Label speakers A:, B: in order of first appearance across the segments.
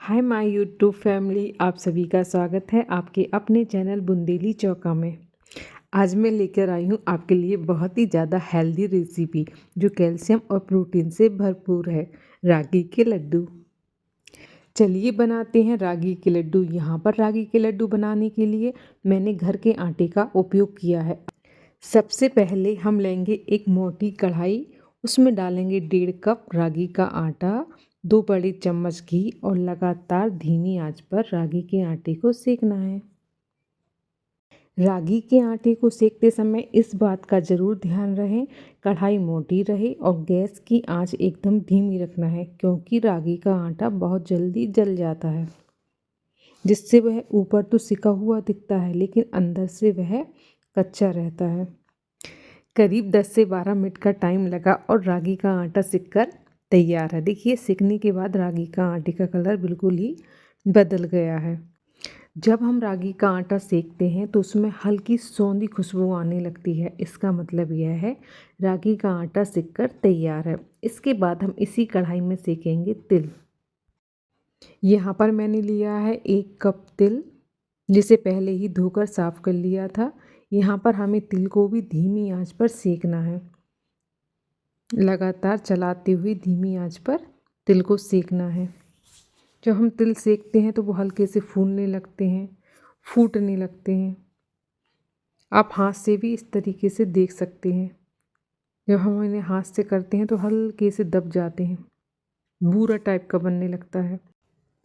A: Hi my YouTube family, आप सभी का स्वागत है आपके अपने चैनल बुंदेली चौका में। आज मैं लेकर आई हूँ आपके लिए बहुत ही ज़्यादा हेल्दी रेसिपी जो कैल्शियम और प्रोटीन से भरपूर है, रागी के लड्डू। चलिए बनाते हैं रागी के लड्डू। यहाँ पर रागी के लड्डू बनाने के लिए मैंने घर के आटे का उपयोग किया है। सबसे पहले हम लेंगे एक मोटी कढ़ाई, उसमें डालेंगे 1.5 कप रागी का आटा, 2 बड़े चम्मच घी और लगातार धीमी आंच पर रागी के आटे को सेकना है। रागी के आटे को सेकते समय इस बात का ज़रूर ध्यान रहे कढ़ाई मोटी रहे और गैस की आंच एकदम धीमी रखना है, क्योंकि रागी का आटा बहुत जल्दी जल जाता है, जिससे वह ऊपर तो सिका हुआ दिखता है लेकिन अंदर से वह कच्चा रहता है। करीब 10 से 12 मिनट का टाइम लगा और रागी का आटा सिककर तैयार है। देखिए, सिकने के बाद रागी का आटे का कलर बिल्कुल ही बदल गया है। जब हम रागी का आटा सेकते हैं तो उसमें हल्की सौंधी खुशबू आने लगती है। इसका मतलब यह है रागी का आटा सिककर तैयार है। इसके बाद हम इसी कढ़ाई में सेकेंगे तिल। यहाँ पर मैंने लिया है 1 कप तिल, जिसे पहले ही धोकर साफ कर लिया था। यहाँ पर हमें तिल को भी धीमी आंच पर सेकना है। लगातार चलाते हुए धीमी आंच पर तिल को सेकना है। जब हम तिल सेकते हैं तो वो हल्के से फूलने लगते हैं, फूटने लगते हैं। आप हाथ से भी इस तरीके से देख सकते हैं। जब हम इन्हें हाथ से करते हैं तो हल्के से दब जाते हैं, भूरा टाइप का बनने लगता है।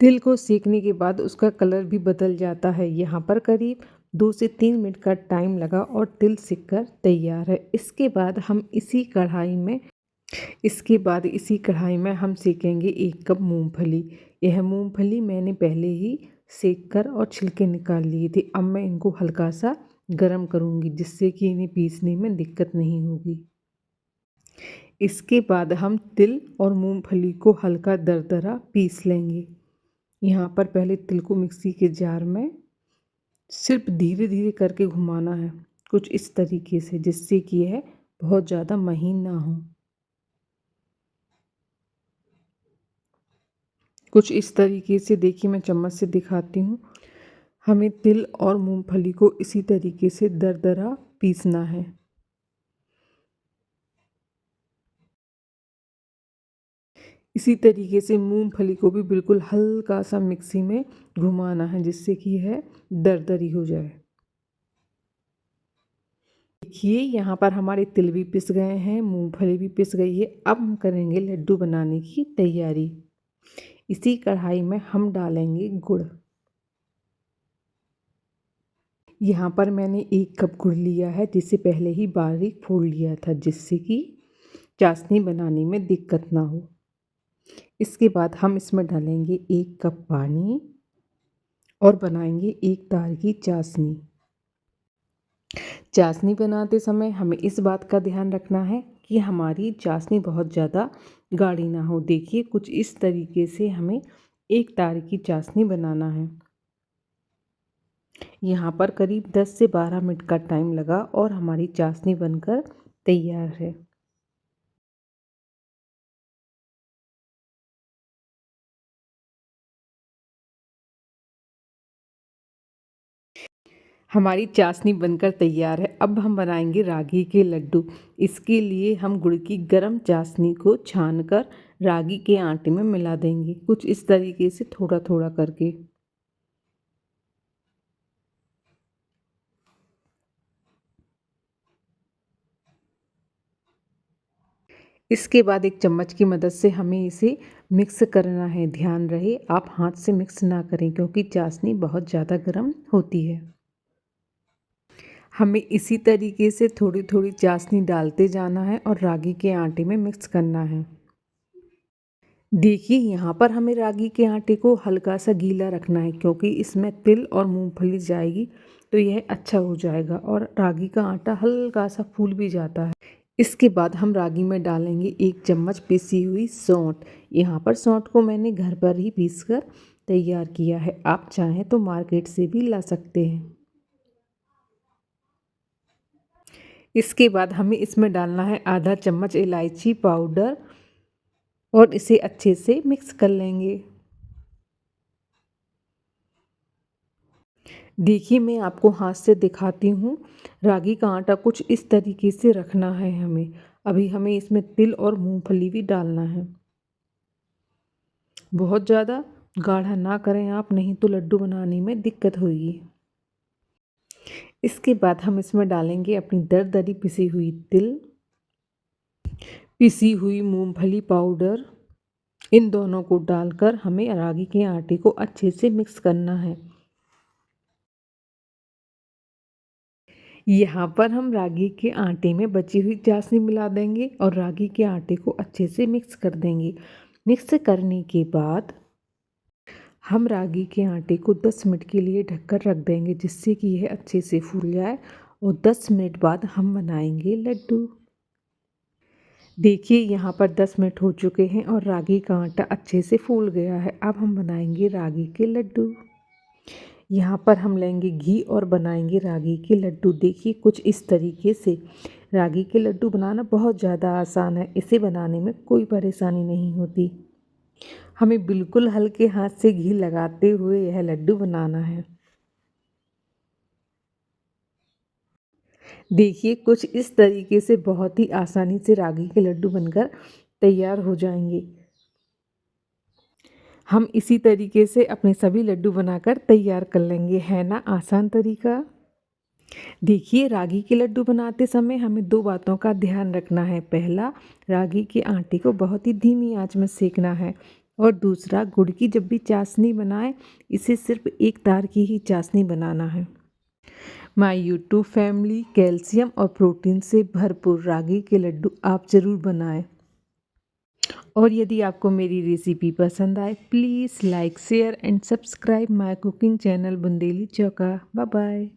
A: तिल को सेकने के बाद उसका कलर भी बदल जाता है। यहाँ पर करीब 2 से 3 मिनट का टाइम लगा और तिल सिककर तैयार है। इसके बाद इसी कढ़ाई में हम सेकेंगे 1 कप मूंगफली। यह मूंगफली मैंने पहले ही सेक कर और छिलके निकाल लिए थे। अब मैं इनको हल्का सा गरम करूँगी, जिससे कि इन्हें पीसने में दिक्कत नहीं होगी। इसके बाद हम तिल और मूंगफली को हल्का दरदरा पीस लेंगे। यहाँ पर पहले तिल को मिक्सी के जार में सिर्फ धीरे धीरे करके घुमाना है, कुछ इस तरीके से, जिससे कि यह बहुत ज़्यादा महीन ना हो। कुछ इस तरीके से, देखिए मैं चम्मच से दिखाती हूँ। हमें तिल और मूंगफली को इसी तरीके से दरदरा पीसना है। इसी तरीके से मूंगफली को भी बिल्कुल हल्का सा मिक्सी में घुमाना है, जिससे कि यह दरदरी हो जाए। देखिए, यहाँ पर हमारे तिल भी पिस गए हैं, मूंगफली भी पिस गई है। अब हम करेंगे लड्डू बनाने की तैयारी। इसी कढ़ाई में हम डालेंगे गुड़। यहाँ पर मैंने 1 कप गुड़ लिया है, जिसे पहले ही बारीक फोड़ लिया था, जिससे कि चाशनी बनाने में दिक्कत ना हो। इसके बाद हम इसमें डालेंगे 1 कप पानी और बनाएंगे 1 तार की चाशनी। चाशनी बनाते समय हमें इस बात का ध्यान रखना है कि हमारी चाशनी बहुत ज़्यादा गाढ़ी ना हो। देखिए, कुछ इस तरीके से हमें 1 तार की चाशनी बनाना है। यहाँ पर करीब 10 से 12 मिनट का टाइम लगा और हमारी चाशनी बनकर तैयार है। हमारी चाशनी बनकर तैयार है। अब हम बनाएंगे रागी के लड्डू। इसके लिए हम गुड़ की गर्म चाशनी को छानकर रागी के आटे में मिला देंगे, कुछ इस तरीके से थोड़ा थोड़ा करके। इसके बाद एक चम्मच की मदद से हमें इसे मिक्स करना है। ध्यान रहे आप हाथ से मिक्स ना करें, क्योंकि चाशनी बहुत ज़्यादा गर्म होती है। हमें इसी तरीके से थोड़ी थोड़ी चाशनी डालते जाना है और रागी के आटे में मिक्स करना है। देखिए, यहाँ पर हमें रागी के आटे को हल्का सा गीला रखना है, क्योंकि इसमें तिल और मूंगफली जाएगी तो यह अच्छा हो जाएगा और रागी का आटा हल्का सा फूल भी जाता है। इसके बाद हम रागी में डालेंगे 1 चम्मच पिसी हुई सौंठ। यहाँ पर सौंठ को मैंने घर पर ही पीसकर तैयार किया है, आप चाहें तो मार्केट से भी ला सकते हैं। इसके बाद हमें इसमें डालना है आधा चम्मच इलायची पाउडर और इसे अच्छे से मिक्स कर लेंगे। देखिए मैं आपको हाथ से दिखाती हूँ। रागी का आटा कुछ इस तरीके से रखना है हमें। अभी हमें इसमें तिल और मूंगफली भी डालना है। बहुत ज़्यादा गाढ़ा ना करें आप, नहीं तो लड्डू बनाने में दिक्कत होगी। इसके बाद हम इसमें डालेंगे अपनी दरदरी पिसी हुई तिल, पिसी हुई मूंगफली पाउडर। इन दोनों को डालकर हमें रागी के आटे को अच्छे से मिक्स करना है। यहाँ पर हम रागी के आटे में बची हुई चाशनी मिला देंगे और रागी के आटे को अच्छे से मिक्स कर देंगे। मिक्स करने के बाद हम रागी के आटे को 10 मिनट के लिए ढककर रख देंगे, जिससे कि यह अच्छे से फूल जाए और 10 मिनट बाद हम बनाएंगे लड्डू। देखिए यहाँ पर 10 मिनट हो चुके हैं और रागी का आटा अच्छे से फूल गया है। अब हम बनाएंगे रागी के लड्डू। यहाँ पर हम लेंगे घी और बनाएंगे रागी के लड्डू। देखिए कुछ इस तरीके से। रागी के लड्डू बनाना बहुत ज़्यादा आसान है, इसे बनाने में कोई परेशानी नहीं होती। हमें बिल्कुल हल्के हाथ से घी लगाते हुए यह लड्डू बनाना है। देखिए कुछ इस तरीके से बहुत ही आसानी से रागी के लड्डू बनकर तैयार हो जाएंगे। हम इसी तरीके से अपने सभी लड्डू बनाकर तैयार कर लेंगे। है ना आसान तरीका। देखिए रागी के लड्डू बनाते समय हमें 2 बातों का ध्यान रखना है। पहला, रागी के आटे को बहुत ही धीमी आंच में सेकना है और दूसरा, गुड़ की जब भी चाशनी बनाएं इसे सिर्फ एक तार की ही चाशनी बनाना है। माय यूट्यूब फैमिली, कैल्शियम और प्रोटीन से भरपूर रागी के लड्डू आप ज़रूर बनाएं। और यदि आपको मेरी रेसिपी पसंद आए, please like, share and subscribe my cooking channel Bundeli Chauka. Bye bye.